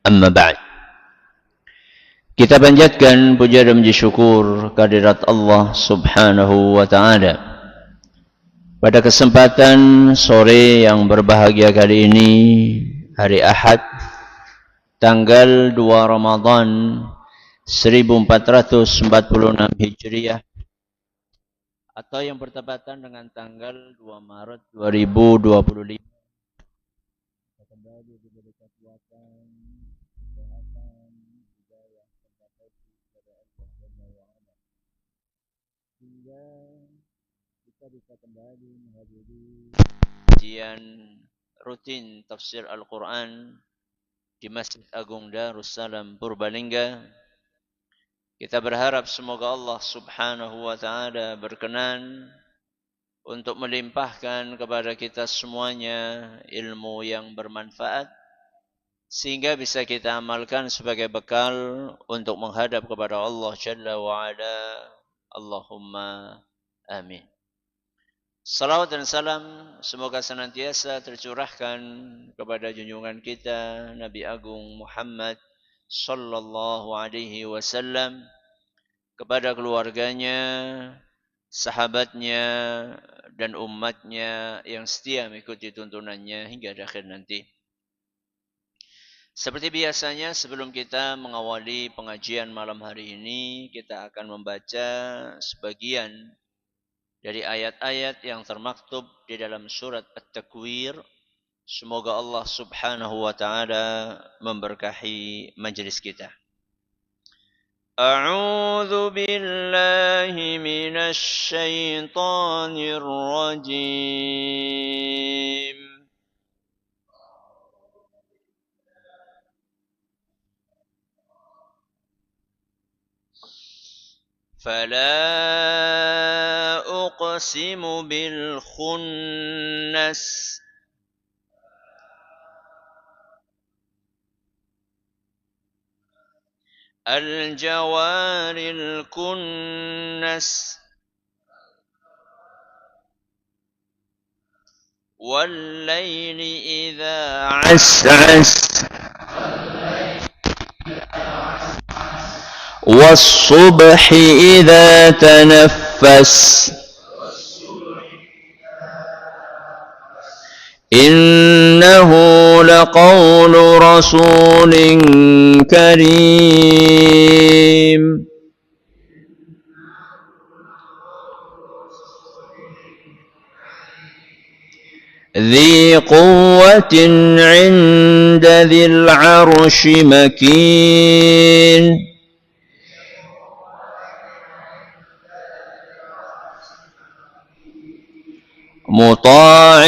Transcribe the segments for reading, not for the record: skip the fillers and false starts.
Amma ba'd. Kita panjatkan puja dan puji syukur kehadirat Allah Subhanahu wa taala. Pada kesempatan sore yang berbahagia kali ini, hari Ahad, tanggal 2 Ramadan 1446 Hijriah, atau yang bertepatan dengan tanggal 2 Maret 2025. Kembali diberi kekuatan, kesehatan, hidayah, serta taufik kepada Allah Jalla wa Ala, hingga kita bisa kembali menghadiri kajian rutin tafsir Al-Quran di Masjid Agung Darussalam Purbalingga. Kita berharap semoga Allah Subhanahu wa taala berkenan untuk melimpahkan kepada kita semuanya ilmu yang bermanfaat, sehingga bisa kita amalkan sebagai bekal untuk menghadap kepada Allah Jalla wa'ala. Allahumma amin. Salawat dan salam semoga senantiasa tercurahkan kepada junjungan kita Nabi Agung Muhammad sallallahu alaihi wasallam, kepada keluarganya, sahabatnya, dan umatnya yang setia mengikuti tuntunannya hingga akhir nanti. Seperti biasanya, sebelum kita mengawali pengajian malam hari ini, kita akan membaca sebagian dari ayat-ayat yang termaktub di dalam surat At-Takwir. Semoga Allah Subhanahu wa taala memberkahi majelis kita. أعوذ بالله من الشيطان الرجيم فلا أقسم بالخنس الجوار الكنس والليل إذا عسعس والصبح إذا تنفس إنه لقول رسول كريم ذي قوة عند ذي العرش مكين مطاع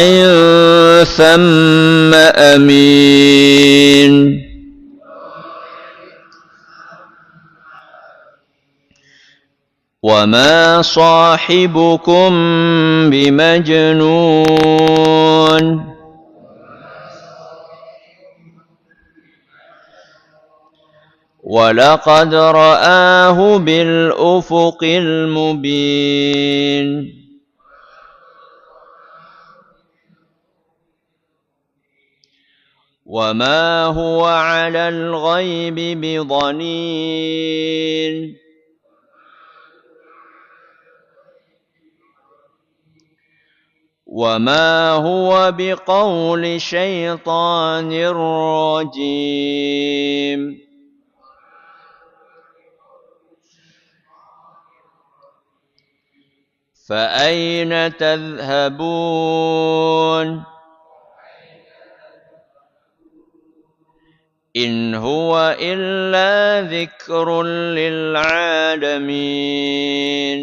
ثم أمين وما صاحبكم بمجنون ولقد رآه بالأفق المبين وما هو على الغيب بضنين وما هو بقول شيطان رجيم فأين تذهبون إن هو إلا ذكر للعالمين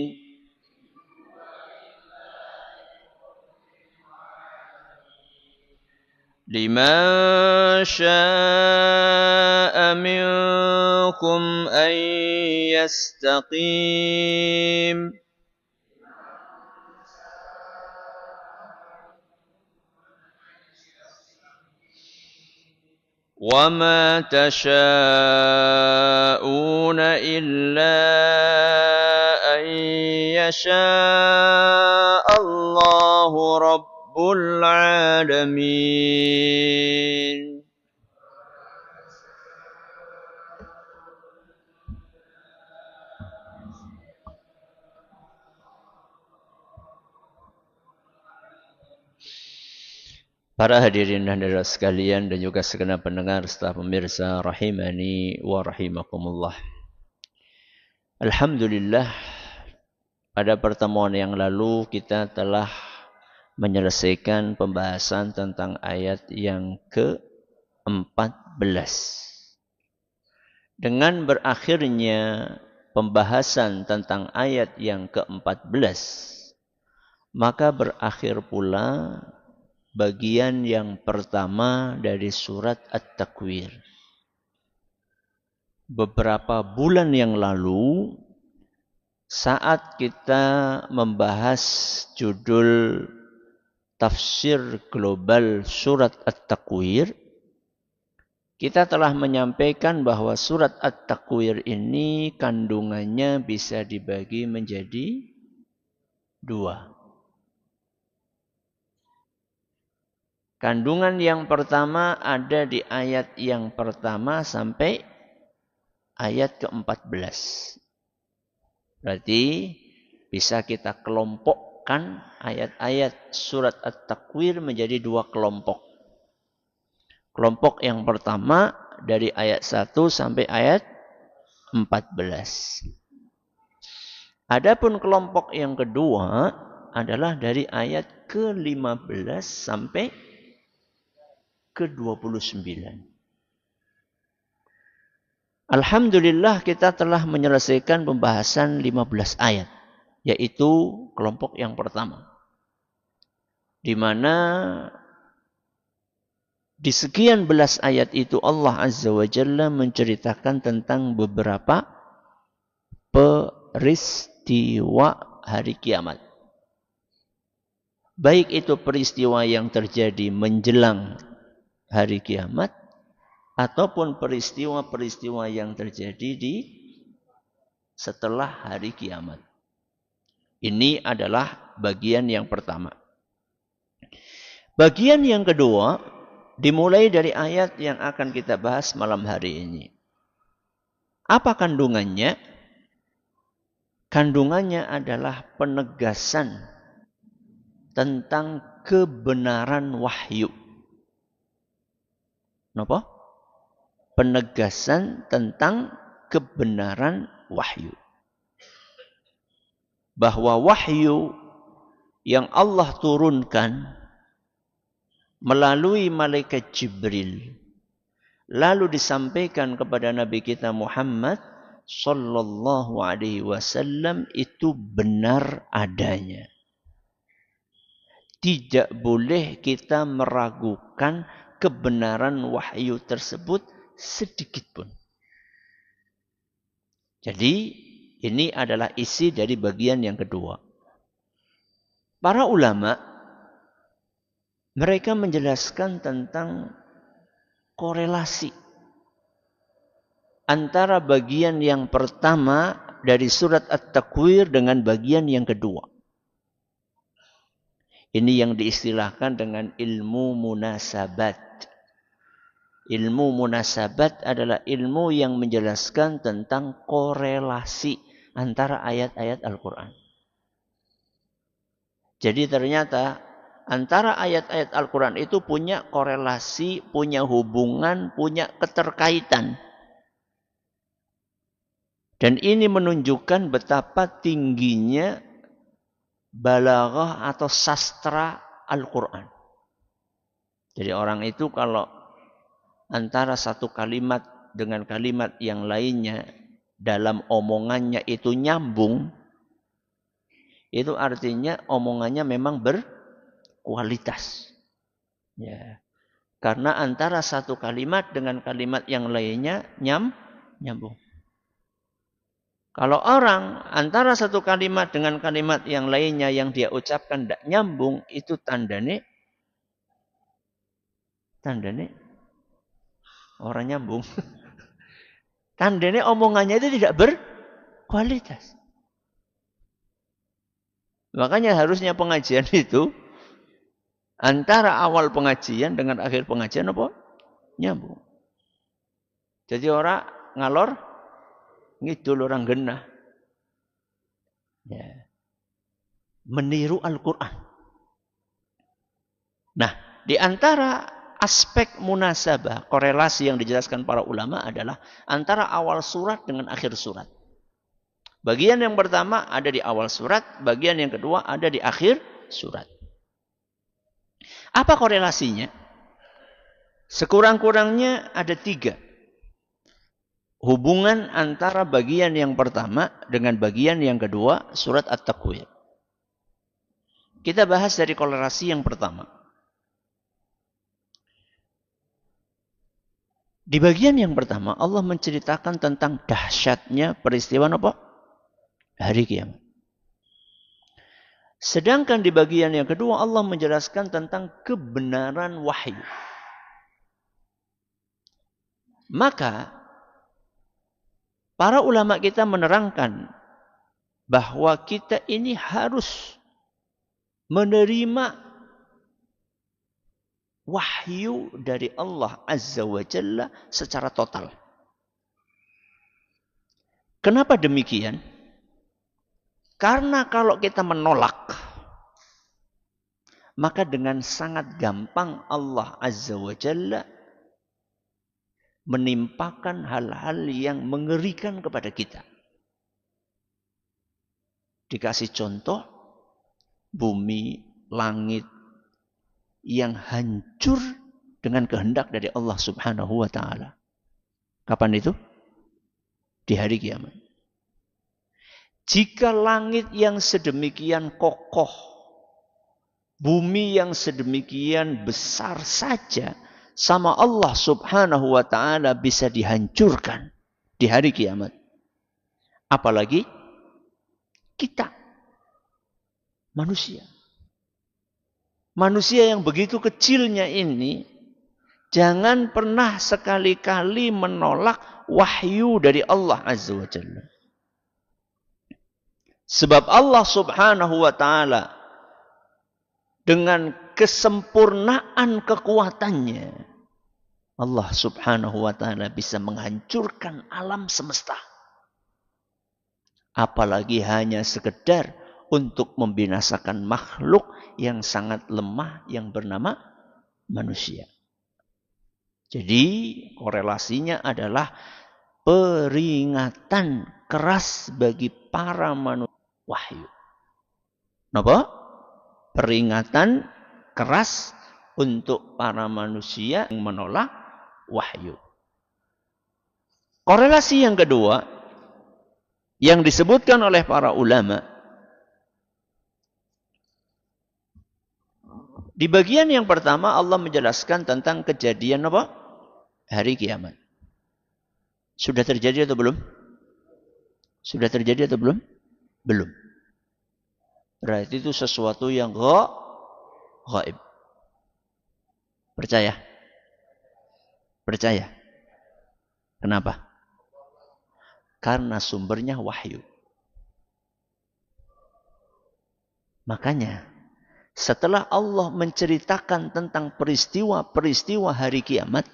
لمن شاء منكم أن يستقيم وما تشاءون إلا أن يشاء الله رب العالمين. Para hadirin dan hadirat sekalian dan juga segenap pendengar serta pemirsa rahimani wa rahimakumullah. Alhamdulillah, pada pertemuan yang lalu kita telah menyelesaikan pembahasan tentang ayat yang ke-14. Dengan berakhirnya pembahasan tentang ayat yang ke-14, maka berakhir pula bagian yang pertama dari surat At-Takwir. Beberapa bulan yang lalu, saat kita membahas judul tafsir global surat At-Takwir, kita telah menyampaikan bahwa surat At-Takwir ini kandungannya bisa dibagi menjadi dua. Kandungan yang pertama ada di ayat yang pertama sampai ayat ke-14. Berarti bisa kita kelompokkan ayat-ayat surat At-Takwir menjadi dua kelompok. Kelompok yang pertama dari ayat 1 sampai ayat 14. Adapun kelompok yang kedua adalah dari ayat ke-15 sampai ke-29. Alhamdulillah kita telah menyelesaikan pembahasan 15 ayat, yaitu kelompok yang pertama. Di mana di sekian belas ayat itu Allah Azza wa Jalla menceritakan tentang beberapa peristiwa hari kiamat. Baik itu peristiwa yang terjadi menjelang hari kiamat ataupun peristiwa-peristiwa yang terjadi di setelah hari kiamat. Ini adalah bagian yang pertama. Bagian yang kedua dimulai dari ayat yang akan kita bahas malam hari ini. Apa kandungannya? Kandungannya adalah penegasan tentang kebenaran wahyu. Kenapa? Penegasan tentang kebenaran wahyu. Bahwa wahyu yang Allah turunkan melalui malaikat Jibril lalu disampaikan kepada Nabi kita Muhammad sallallahu alaihi wasallam itu benar adanya. Tidak boleh kita meragukan kebenaran wahyu tersebut sedikit pun. Jadi ini adalah isi dari bagian yang kedua. Para ulama mereka menjelaskan tentang korelasi antara bagian yang pertama dari surat At-Takwir dengan bagian yang kedua. Ini yang diistilahkan dengan ilmu munasabat. Ilmu munasabat adalah ilmu yang menjelaskan tentang korelasi antara ayat-ayat Al-Quran. Jadi ternyata antara ayat-ayat Al-Quran itu punya korelasi, punya hubungan, punya keterkaitan. Dan ini menunjukkan betapa tingginya balaghah atau sastra Al-Quran. Jadi orang itu kalau antara satu kalimat dengan kalimat yang lainnya dalam omongannya itu nyambung, itu artinya omongannya memang berkualitas. Ya. Karena antara satu kalimat dengan kalimat yang lainnya nyambung. Kalau orang antara satu kalimat dengan kalimat yang lainnya yang dia ucapkan tidak nyambung, itu tandanya orang nyambung. Tandanya omongannya itu tidak berkualitas. Makanya harusnya pengajian itu antara awal pengajian dengan akhir pengajian apa? Nyambung. Jadi orang ngalor ngidul orang genah. Ya. Meniru Al-Quran. Nah, di antara aspek munasabah, korelasi yang dijelaskan para ulama adalah antara awal surat dengan akhir surat. Bagian yang pertama ada di awal surat, bagian yang kedua ada di akhir surat. Apa korelasinya? Sekurang-kurangnya ada 3. Hubungan antara bagian yang pertama dengan bagian yang kedua surat At-Takwir. Kita bahas dari korelasi yang pertama. Di bagian yang pertama Allah menceritakan tentang dahsyatnya peristiwa apa? Hari kiamat. Sedangkan di bagian yang kedua Allah menjelaskan tentang kebenaran wahyu. Maka para ulama kita menerangkan bahwa kita ini harus menerima wahyu dari Allah Azza wa Jalla secara total. Kenapa demikian? Karena kalau kita menolak, maka dengan sangat gampang Allah Azza wa Jalla menimpakan hal-hal yang mengerikan kepada kita. Dikasih contoh, bumi, langit yang hancur dengan kehendak dari Allah Subhanahu wa Ta'ala. Kapan itu? Di hari kiamat. Jika langit yang sedemikian kokoh, bumi yang sedemikian besar saja sama Allah Subhanahu wa Ta'ala bisa dihancurkan di hari kiamat. Apalagi kita, manusia. Manusia yang begitu kecilnya ini, jangan pernah sekali-kali menolak wahyu dari Allah Azza wa Jalla. Sebab Allah Subhanahu wa Ta'ala dengan kesempurnaan kekuatannya, Allah Subhanahu wa Ta'ala bisa menghancurkan alam semesta. Apalagi hanya sekedar untuk membinasakan makhluk yang sangat lemah yang bernama manusia. Jadi korelasinya adalah peringatan keras bagi para manusia. Wahyu. Napa? Peringatan keras untuk para manusia yang menolak wahyu. Korelasi yang kedua yang disebutkan oleh para ulama di bagian yang pertama Allah menjelaskan tentang kejadian apa? Hari kiamat. Sudah terjadi atau belum? Sudah terjadi atau belum? Belum. Berarti itu sesuatu yang gaib. Percaya? Percaya. Kenapa? Karena sumbernya wahyu. Makanya setelah Allah menceritakan tentang peristiwa-peristiwa hari kiamat,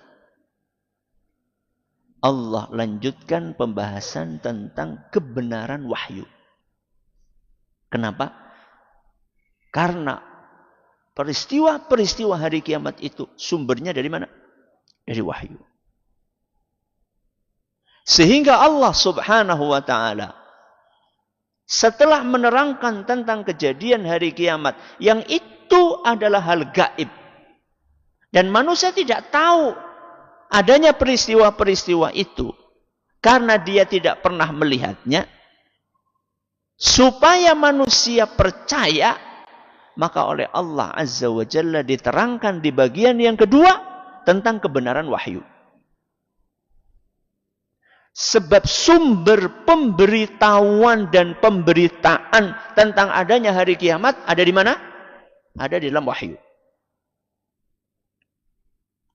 Allah lanjutkan pembahasan tentang kebenaran wahyu. Kenapa? Karena peristiwa-peristiwa hari kiamat itu sumbernya dari mana? Dari wahyu. Sehingga Allah Subhanahu wa Ta'ala setelah menerangkan tentang kejadian hari kiamat yang itu adalah hal gaib dan manusia tidak tahu adanya peristiwa-peristiwa itu karena dia tidak pernah melihatnya, supaya manusia percaya, maka oleh Allah Azza wa Jalla diterangkan di bagian yang kedua tentang kebenaran wahyu. Sebab sumber pemberitahuan dan pemberitaan tentang adanya hari kiamat ada di mana? Ada di dalam wahyu.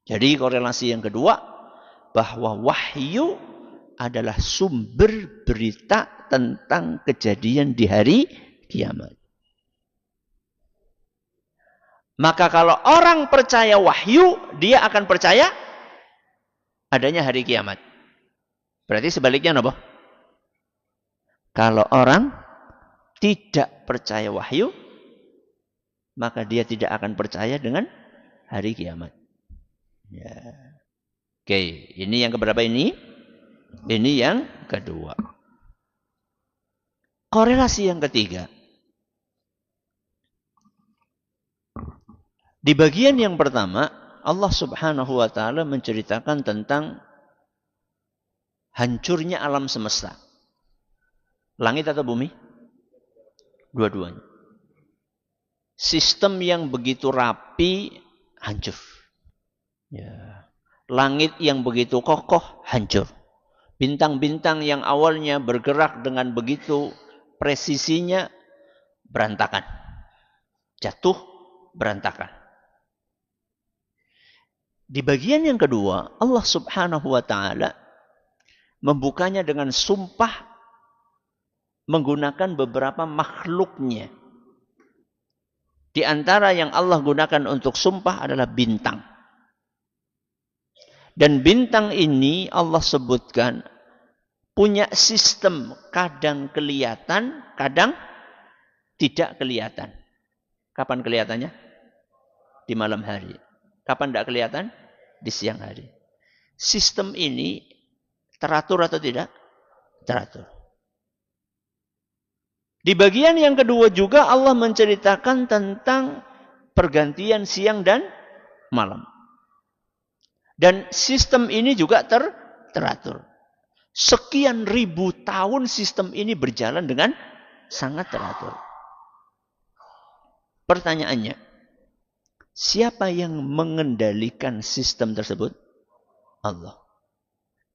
Jadi korelasi yang kedua, bahwa wahyu adalah sumber berita tentang kejadian di hari kiamat. Maka kalau orang percaya wahyu, dia akan percaya adanya hari kiamat. Berarti sebaliknya apa? Kalau orang tidak percaya wahyu, maka dia tidak akan percaya dengan hari kiamat. Ya. Oke, ini yang keberapa ini? Ini yang kedua. Korelasi yang ketiga. Di bagian yang pertama, Allah Subhanahu wa taala menceritakan tentang hancurnya alam semesta. Langit atau bumi? Dua-duanya. Sistem yang begitu rapi hancur. Ya. Langit yang begitu kokoh hancur. Bintang-bintang yang awalnya bergerak dengan begitu presisinya berantakan. Jatuh berantakan. Di bagian yang kedua, Allah Subhanahu wa taala membukanya dengan sumpah menggunakan beberapa makhluknya. Di antara yang Allah gunakan untuk sumpah adalah bintang. Dan bintang ini Allah sebutkan punya sistem kadang kelihatan, kadang tidak kelihatan. Kapan kelihatannya? Di malam hari. Kapan tidak kelihatan? Di siang hari. Sistem ini teratur atau tidak? Teratur. Di bagian yang kedua juga Allah menceritakan tentang pergantian siang dan malam. Dan sistem ini juga teratur. Sekian ribu tahun sistem ini berjalan dengan sangat teratur. Pertanyaannya, siapa yang mengendalikan sistem tersebut? Allah.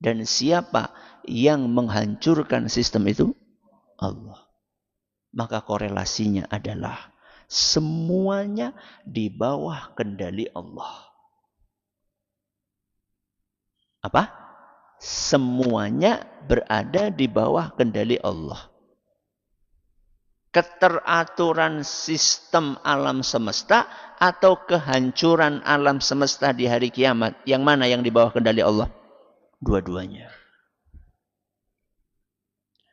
Dan siapa yang menghancurkan sistem itu? Allah. Maka korelasinya adalah semuanya di bawah kendali Allah. Apa? Semuanya berada di bawah kendali Allah. Keteraturan sistem alam semesta atau kehancuran alam semesta di hari kiamat, yang mana yang di bawah kendali Allah? Dua-duanya.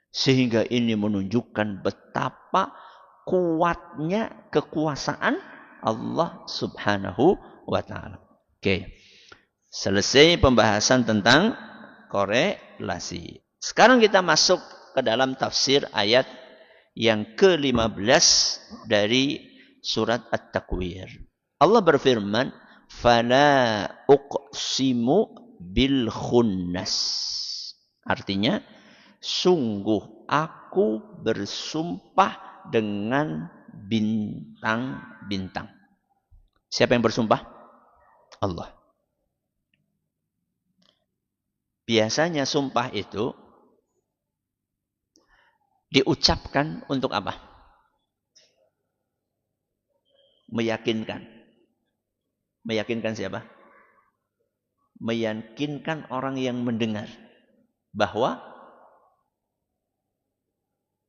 Sehingga ini menunjukkan betapa kuatnya kekuasaan Allah Subhanahu wa taala. Oke. Selesai pembahasan tentang korelasi. Sekarang kita masuk ke dalam tafsir ayat yang ke-15 dari surat At-Takwir. Allah berfirman, "Fala uqsimu bil khunnas." Artinya, sungguh aku bersumpah dengan bintang-bintang. Siapa yang bersumpah? Allah. Biasanya sumpah itu diucapkan untuk apa? Meyakinkan. Meyakinkan siapa? Meyakinkan orang yang mendengar bahwa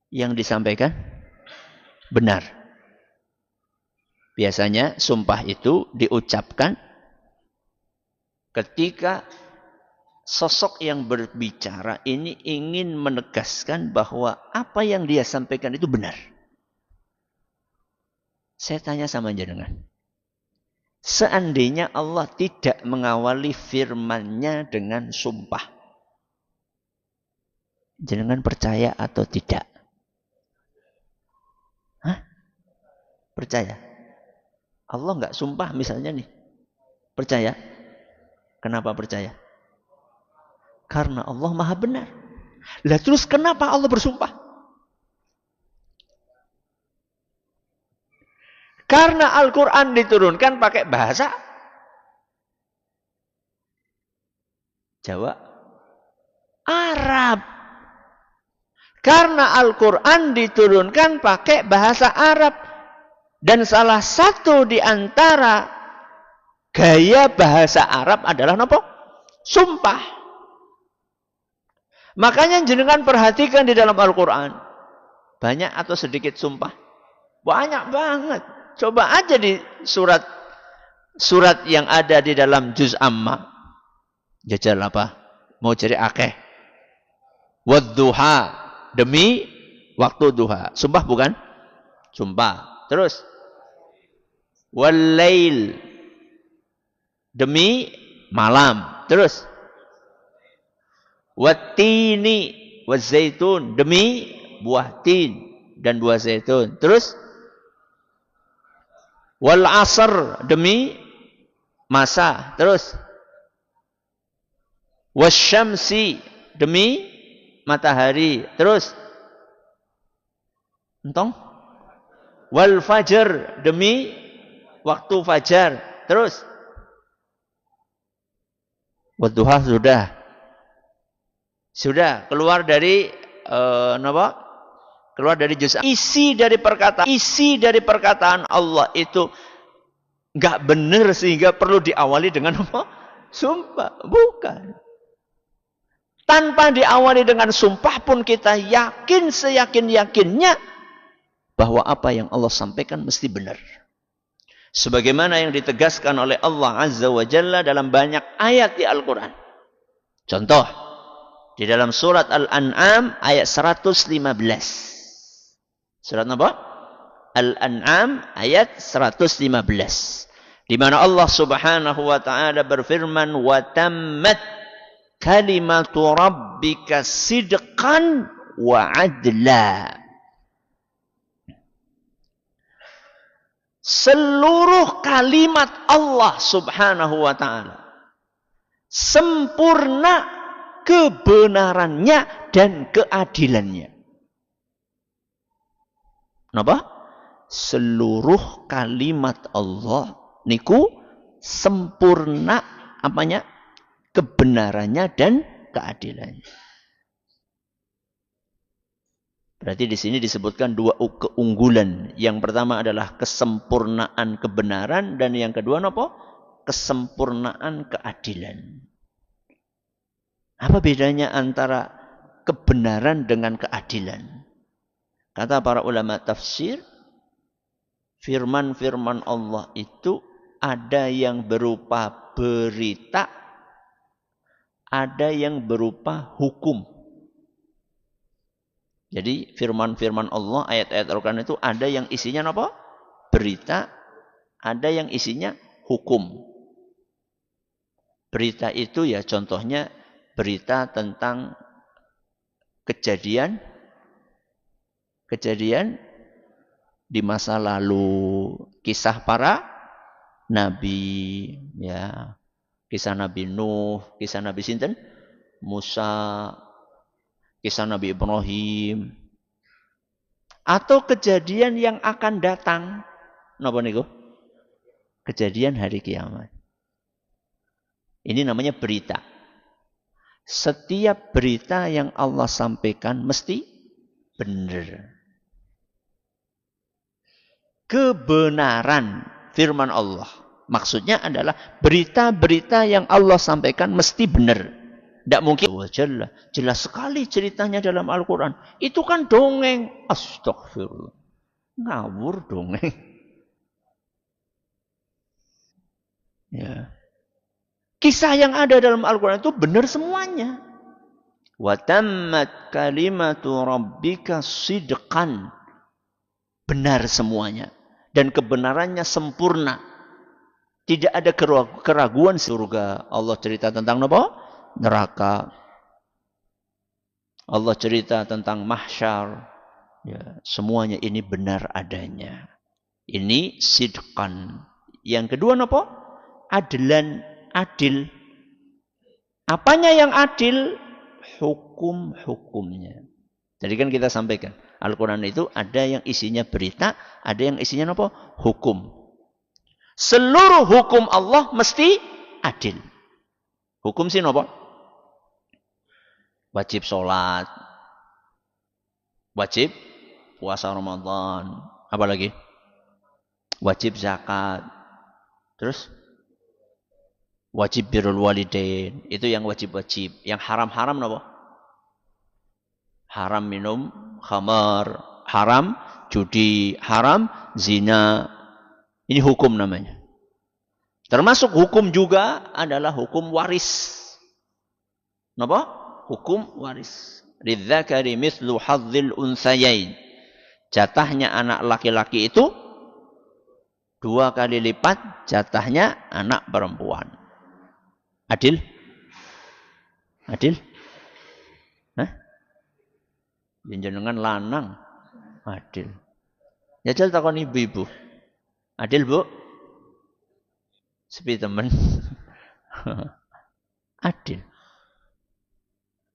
yang disampaikan benar. Biasanya sumpah itu diucapkan ketika sosok yang berbicara ini ingin menegaskan bahwa apa yang dia sampaikan itu benar. Saya tanya sama jenengan. Seandainya Allah tidak mengawali firman-Nya dengan sumpah, jenengan percaya atau tidak? Hah? Percaya? Allah enggak sumpah misalnya nih. Percaya? Kenapa percaya? Karena Allah maha benar. Lah terus kenapa Allah bersumpah? Karena Al-Quran diturunkan pakai bahasa Jawa, Arab. Karena Al-Quran diturunkan pakai bahasa Arab. Dan salah satu di antara gaya bahasa Arab adalah apa? Sumpah. Makanya jenengan perhatikan di dalam Al-Quran. Banyak atau sedikit sumpah? Banyak banget. Coba aja di surat yang ada di dalam juz amma. Jajal apa? Mau cari akeh. Wadduha, demi waktu duha. Sumpah bukan? Sumpah. Terus walail, demi malam. Terus wattini wazaitun, demi buah tin dan buah zaitun. Terus wal asr, demi masa. Terus wasyamsi, demi matahari. Terus entong wal fajr, demi waktu fajar. Terus wadduha sudah keluar dari keluar dari juz. Isi dari perkataan Allah itu nggak benar sehingga perlu diawali dengan apa? Sumpah, bukan. Tanpa diawali dengan sumpah pun kita yakin seyakin-yakinnya bahwa apa yang Allah sampaikan mesti benar. Sebagaimana yang ditegaskan oleh Allah Azza wa Jalla dalam banyak ayat di Al-Quran. Contoh, di dalam surat Al-An'am ayat 115. Surat apa? Al-An'am ayat 115. Di mana Allah Subhanahu wa taala berfirman, "Wa tammat kalimatu rabbika sidqan wa adla." Seluruh kalimat Allah Subhanahu wa taala sempurna kebenarannya dan keadilannya. Kenapa? Seluruh kalimat Allah niku sempurna apanya? Kebenarannya dan keadilannya. Berarti di sini disebutkan dua keunggulan. Yang pertama adalah kesempurnaan kebenaran dan yang kedua apa? Kesempurnaan keadilan. Apa bedanya antara kebenaran dengan keadilan? Kata para ulama tafsir, firman-firman Allah itu ada yang berupa berita, ada yang berupa hukum. Jadi firman-firman Allah, ayat-ayat Al-Quran itu ada yang isinya apa? Berita, ada yang isinya hukum. Berita itu ya contohnya berita tentang kejadian di masa lalu, kisah para nabi, ya, kisah Nabi Nuh, kisah Nabi sinten? Musa, kisah Nabi Ibrahim, atau kejadian yang akan datang. Napa niku? Kejadian hari kiamat. Ini namanya berita. Setiap berita yang Allah sampaikan mesti benar. Kebenaran firman Allah. Maksudnya adalah berita-berita yang Allah sampaikan mesti benar. Tidak mungkin. Jelas sekali ceritanya dalam Al-Quran. Itu kan dongeng. Astagfirullah. Ngawur dongeng. Ya. Kisah yang ada dalam Al-Quran itu benar semuanya. Wa tammat kalimatu rabbika sidqan. Benar semuanya. Dan kebenarannya sempurna. Tidak ada keraguan surga. Allah cerita tentang apa? Neraka. Allah cerita tentang mahsyar. Ya, semuanya ini benar adanya. Ini sidqan. Yang kedua apa? Adlan. Adil. Apanya yang adil? Hukum-hukumnya. Jadi kan kita sampaikan. Al-Quran itu ada yang isinya berita. Ada yang isinya apa? Hukum. Seluruh hukum Allah mesti adil. Hukum sih apa? Wajib sholat. Wajib puasa Ramadan. Apa lagi? Wajib zakat. Terus? Wajib birrul walidain. Itu yang wajib-wajib. Yang haram-haram apa? Haram minum khamar. Haram judi. Haram zina. Ini hukum namanya. Termasuk hukum juga adalah hukum waris. Napa? Hukum waris. Lidzakari mithlu hadzil unthayain. Jatahnya anak laki-laki itu 2 kali lipat jatahnya anak perempuan. Adil? Adil? Hah? Jenengan lanang. Adil. Jajal takon ibu-ibu. Adil, Bu? Sepi temen. Adil.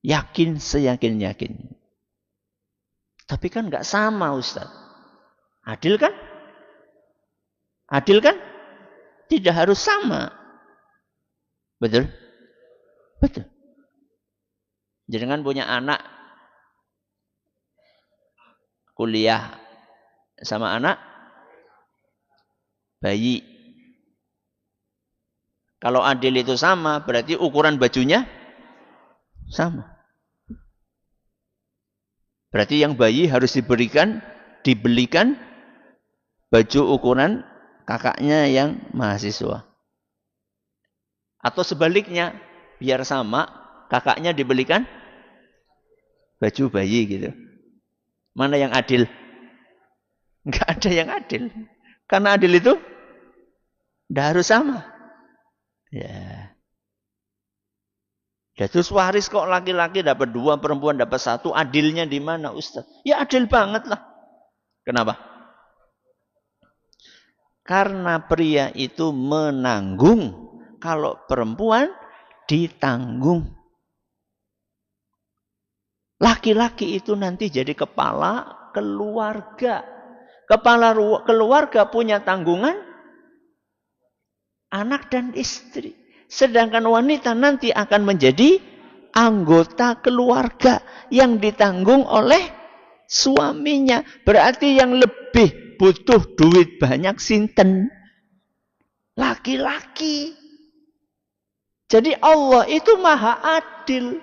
Yakin seyakin-yakin. Tapi kan enggak sama, Ustaz. Adil kan? Adil kan? Tidak harus sama. Betul? Betul. Jangan punya anak kuliah sama anak bayi. Kalau adil itu sama, berarti ukuran bajunya sama. Berarti yang bayi harus dibelikan baju ukuran kakaknya yang mahasiswa. Atau sebaliknya, biar sama, kakaknya dibelikan baju bayi gitu. Mana yang adil? Enggak ada yang adil. Karena adil itu tidak harus sama. Ya. Ya, terus waris kok laki-laki dapat 2, perempuan dapat 1, adilnya di mana, Ustaz? Ya adil banget lah. Kenapa? Karena pria itu menanggung, kalau perempuan ditanggung. Laki-laki itu nanti jadi kepala keluarga. Kepala keluarga punya tanggungan anak dan istri. Sedangkan wanita nanti akan menjadi anggota keluarga yang ditanggung oleh suaminya. Berarti yang lebih butuh duit banyak sinten? Laki-laki. Jadi Allah itu maha adil.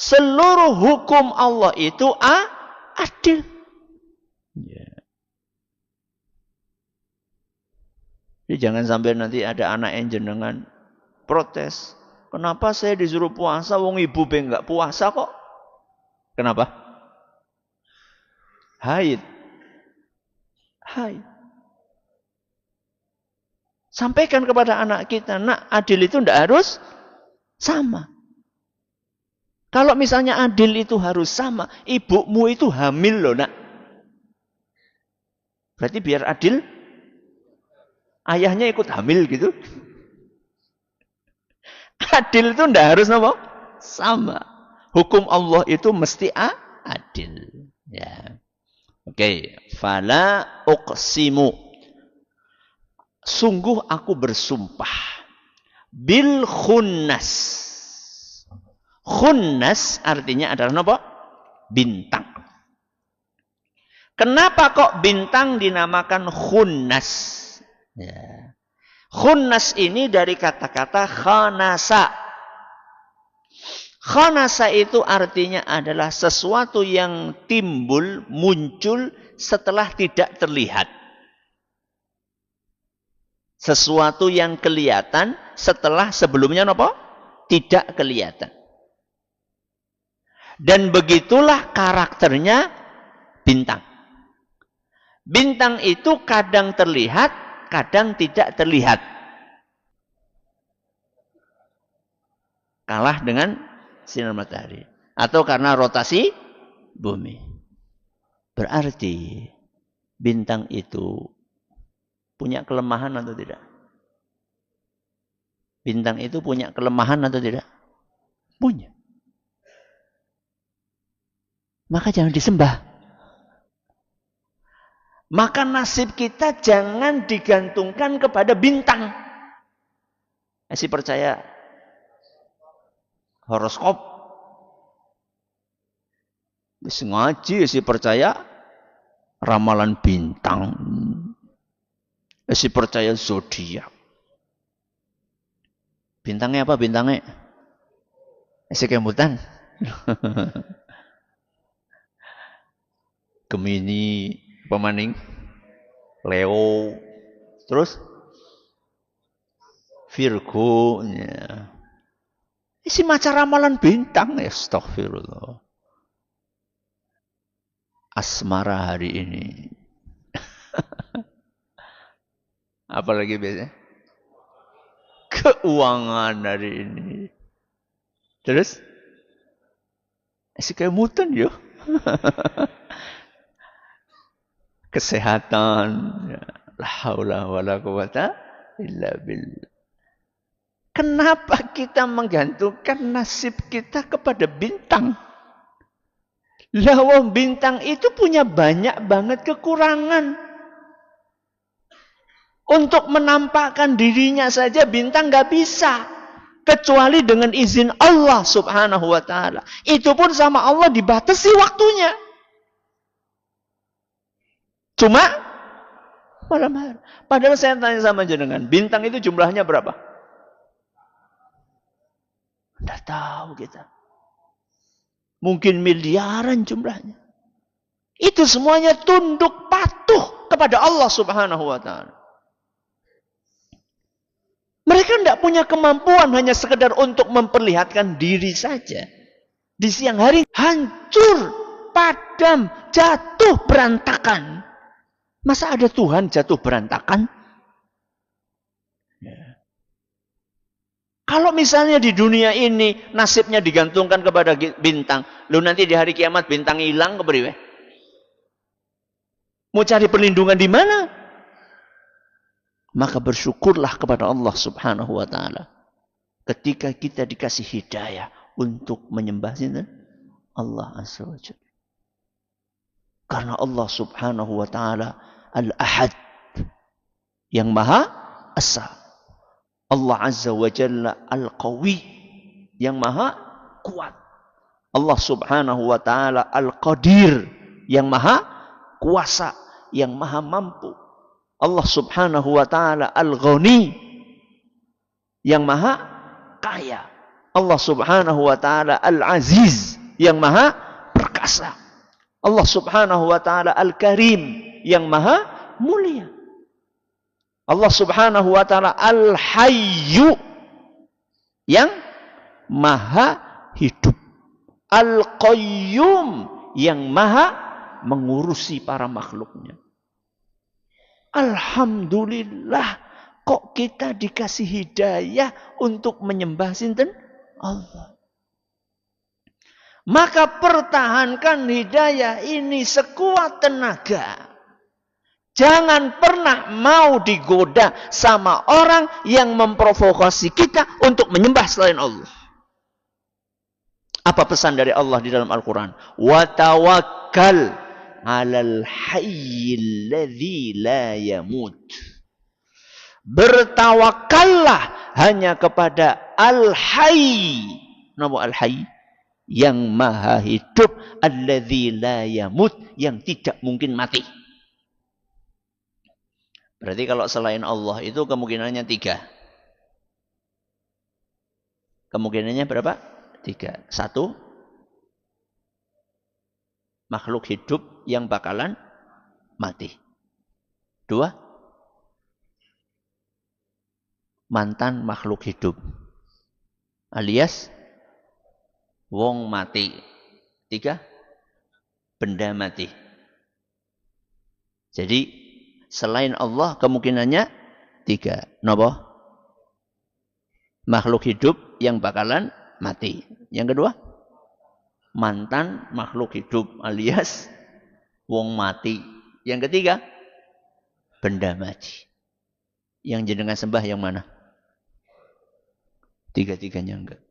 Seluruh hukum Allah itu adil. Ya. Jadi jangan sampai nanti ada anak yang jenengan protes. Kenapa saya disuruh puasa, wong ibu enggak puasa kok? Kenapa? Haid. Haid. Sampaikan kepada anak kita, nak, adil itu tidak harus sama. Kalau misalnya adil itu harus sama, ibumu itu hamil loh, nak. Berarti biar adil, ayahnya ikut hamil gitu. Adil itu tidak harus apa? Sama. Hukum Allah itu mesti adil. Ya. Oke. Fala uqsimu. Sungguh aku bersumpah. Bil khunnas. Khunnas artinya adalah apa? Bintang. Kenapa kok bintang dinamakan khunnas? Ya. Khunnas ini dari kata-kata khanasa. Khanasa itu artinya adalah sesuatu yang timbul, muncul setelah tidak terlihat. Sesuatu yang kelihatan setelah sebelumnya apa? Tidak kelihatan. Dan begitulah karakternya bintang. Bintang itu kadang terlihat, kadang tidak terlihat. Kalah dengan sinar matahari. Atau karena rotasi bumi. Berarti bintang itu punya kelemahan atau tidak? Bintang itu punya kelemahan atau tidak? Punya. Maka jangan disembah. Maka nasib kita jangan digantungkan kepada bintang. Masih percaya horoskop? Masih ngaji, masih percaya ramalan bintang. Masih percaya zodiak. Bintangnya apa bintangnya? Masih kemutan. Gemini, pemaning, Leo, Terus Virgo. Ya. Isi maca ramalan bintang. Astagfirullah. Asmara hari ini. Apalagi biasanya? Keuangan hari ini. Terus? Isi kemutan yuk. Kesehatan. La haula wala quwata illa billah. Kenapa kita menggantungkan nasib kita kepada bintang? Lah bintang itu punya banyak banget kekurangan. Untuk menampakkan dirinya saja bintang nggak bisa. Kecuali dengan izin Allah subhanahu wa ta'ala. Itu pun sama Allah dibatasi waktunya. Cuma malam hari. Padahal saya tanya sama jenengan, bintang itu jumlahnya berapa? Tidak tahu kita. Mungkin miliaran jumlahnya. Itu semuanya tunduk patuh kepada Allah subhanahu wa ta'ala. Mereka tidak punya kemampuan hanya sekedar untuk memperlihatkan diri saja. Di siang hari hancur, padam, jatuh berantakan. Masa ada Tuhan jatuh berantakan? Ya. Kalau misalnya di dunia ini nasibnya digantungkan kepada bintang, lu nanti di hari kiamat bintang hilang kepriwe? Mau cari perlindungan di mana? Maka bersyukurlah kepada Allah subhanahu wa ta'ala. Ketika kita dikasih hidayah untuk menyembah Allah azza wa jalla. Karena Allah subhanahu wa ta'ala al-ahad. Yang maha esa. Allah azza wa jalla al-qawi. Yang maha kuat. Allah subhanahu wa ta'ala al-qadir. Yang maha kuasa. Yang maha mampu. Allah subhanahu wa ta'ala al-ghani. Yang maha kaya. Allah subhanahu wa ta'ala al-aziz. Yang maha perkasa. Allah subhanahu wa ta'ala al-karim. Yang maha mulia. Allah subhanahu wa ta'ala al-hayyu. Yang maha hidup. Al-qayyum. Yang maha mengurusi para makhluknya. Alhamdulillah, kok kita dikasih hidayah untuk menyembah sinten? Allah. Maka pertahankan hidayah ini sekuat tenaga. Jangan pernah mau digoda sama orang yang memprovokasi kita untuk menyembah selain Allah. Apa pesan dari Allah di dalam Al-Quran? Wa tawakkal 'alal hayyil ladzi la yamut. Bertawakallah hanya kepada Al-Hayy. Nama Al-Hayy? Yang maha hidup. Alladzi la yamut. Yang tidak mungkin mati. Berarti kalau selain Allah itu kemungkinannya 3. Kemungkinannya berapa? 3. 1. Makhluk hidup yang bakalan mati. 2. Mantan makhluk hidup. Alias wong mati. 3. Benda mati. Jadi selain Allah kemungkinannya 3. Napa? Makhluk hidup yang bakalan mati. Yang kedua, mantan makhluk hidup alias wong mati. Yang ketiga, benda mati. Yang jenengan sembah yang mana? 3-tiganya enggak.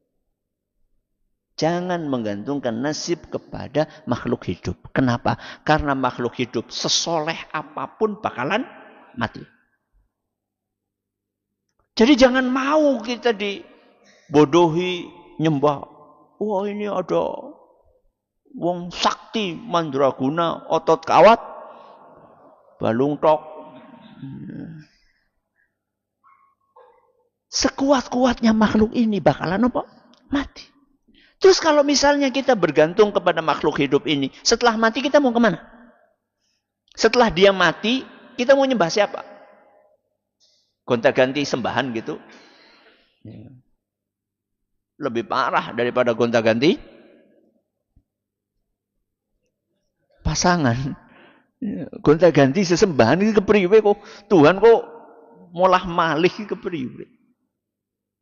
Jangan menggantungkan nasib kepada makhluk hidup. Kenapa? Karena makhluk hidup sesoleh apapun bakalan mati. Jadi jangan mau kita dibodohi, nyembah. Wah, ini ada wong sakti mandraguna otot kawat balung tok. Sekuat-kuatnya makhluk ini bakalan apa? Mati. Terus kalau misalnya kita bergantung kepada makhluk hidup ini, setelah mati kita mau kemana? Setelah dia mati, kita mau nyembah siapa? gonta-ganti sembahan gitu. Ya. Lebih parah daripada gonta-ganti pasangan. Ya. Gonta-ganti sesembahan iki kepriwe kok Tuhan kok molah malih iki kepriwe.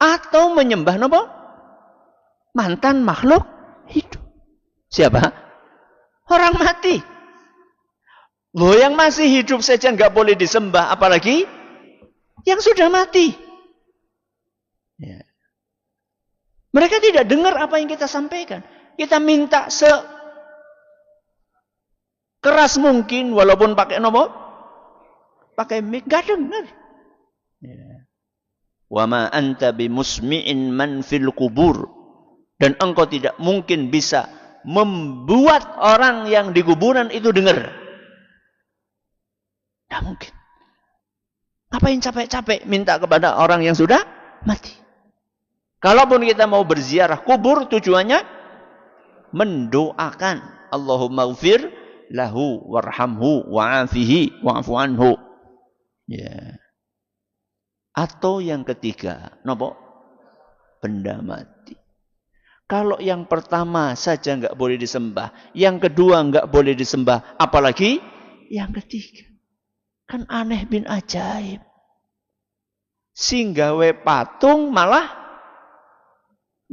Atau menyembah napa? Mantan makhluk hidup. Siapa? Orang mati. Loh, yang masih hidup saja nggak boleh disembah, apalagi yang sudah mati. Ya. Mereka tidak dengar apa yang kita sampaikan. Kita minta sekeras mungkin, walaupun pakai nopo, pakai mic, nggak dengar. Ya. Wa ma anta bimusmi'in man fil kubur. Dan engkau tidak mungkin bisa membuat orang yang di kuburan itu dengar. Tidak mungkin. Ngapain capek-capek minta kepada orang yang sudah mati? Kalaupun kita mau berziarah kubur, tujuannya mendoakan. Allahumma ghfir lahu warhamhu wa'afihi wa'afu anhu. Ya. Atau yang ketiga, nopo? Benda mati. Kalau yang pertama saja nggak boleh disembah, yang kedua nggak boleh disembah, apalagi yang ketiga. Kan aneh bin ajaib. Singgawe patung malah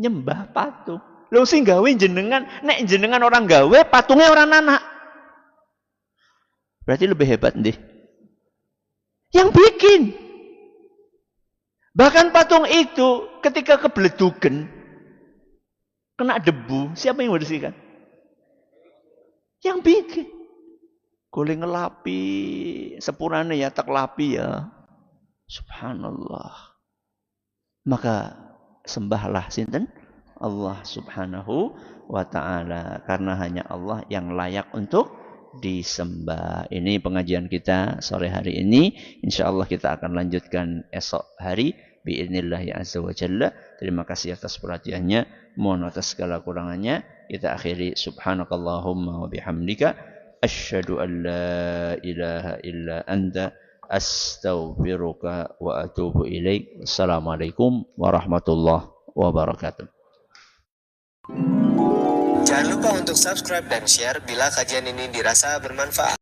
nyembah patung. Lho singgawe jenengan, nek jenengan orang gawe, patungnya orang anak. Berarti lebih hebat nih. Yang bikin. Bahkan patung itu ketika kebeledugan, kena debu, siapa yang membersihkan? Yang bikin. Boleh ngelapi, sepurane ya, tak lapi ya. Subhanallah. Maka sembahlah sinten? Allah subhanahu wa ta'ala. Karena hanya Allah yang layak untuk disembah. Ini pengajian kita sore hari ini. InsyaAllah kita akan lanjutkan esok hari. Bi'idnillahi azza wa jalla. Terima kasih atas perhatiannya. Mohon atas segala kurangannya. Kita akhiri subhanakallahumma wa bihamdika. Asyhadu an la ilaha illa anta. Astaghfiruka wa atubu ilaik. Assalamualaikum warahmatullahi wabarakatuh. Jangan lupa untuk subscribe dan share bila kajian ini dirasa bermanfaat.